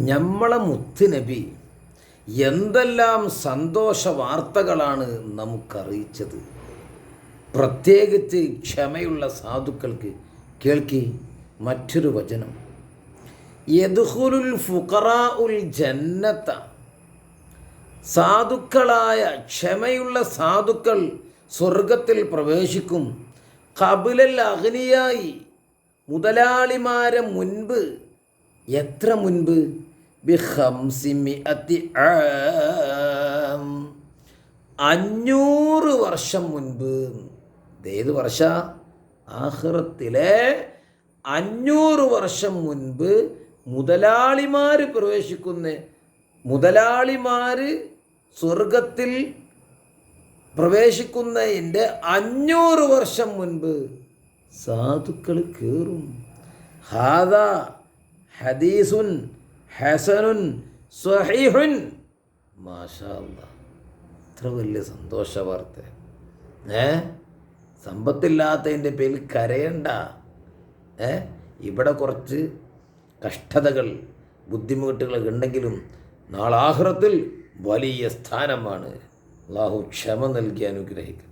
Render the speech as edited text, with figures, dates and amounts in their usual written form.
നമ്മളെ മുത്തുനബി എന്തെല്ലാം സന്തോഷ വാർത്തകളാണ് നമുക്കറിയിച്ചത്. പ്രത്യേകിച്ച് ക്ഷമയുള്ള സാധുക്കൾക്ക്. കേൾക്കി മറ്റൊരു വചനം, യദ്ഖുലുൽ ഫുഖറാഉൽ ജന്നത, സാധുക്കളായ ക്ഷമയുള്ള സാധുക്കൾ സ്വർഗത്തിൽ പ്രവേശിക്കും. ഖബലൽ അഗ്നിയായി, മുതലാളിമാരെ മുൻപ്. എത്ര മുൻപ്? ബിഖംസിമിഅത്തി ആം, 500 വർഷം മുൻപ്. ഏത് വർഷ? ആഖിറത്തിലെ 500 വർഷം മുൻപ് മുതലാളിമാർ പ്രവേശിക്കുന്ന, മുതലാളിമാർ സ്വർഗത്തിൽ പ്രവേശിക്കുന്നതിൻ്റെ 500 വർഷം മുൻപ് സാധുക്കൾ കയറും. ഹാദാ ഹദീസുൻ ഹസനുൻ സ്വഹീഹുൻ. മാഷാ അല്ലാഹ്, ഇത്ര വലിയ സന്തോഷ വാർത്ത. സമ്പത്തില്ലാത്തതിൻ്റെ പേരിൽ കരയണ്ട. ഇവിടെ കുറച്ച് കഷ്ടതകൾ, ബുദ്ധിമുട്ടുകൾ ഉണ്ടെങ്കിലും നാളെ ആഖിറത്തിൽ വലിയ സ്ഥാനമാണ്. അല്ലാഹു ക്ഷമ നൽകി അനുഗ്രഹിക്കും.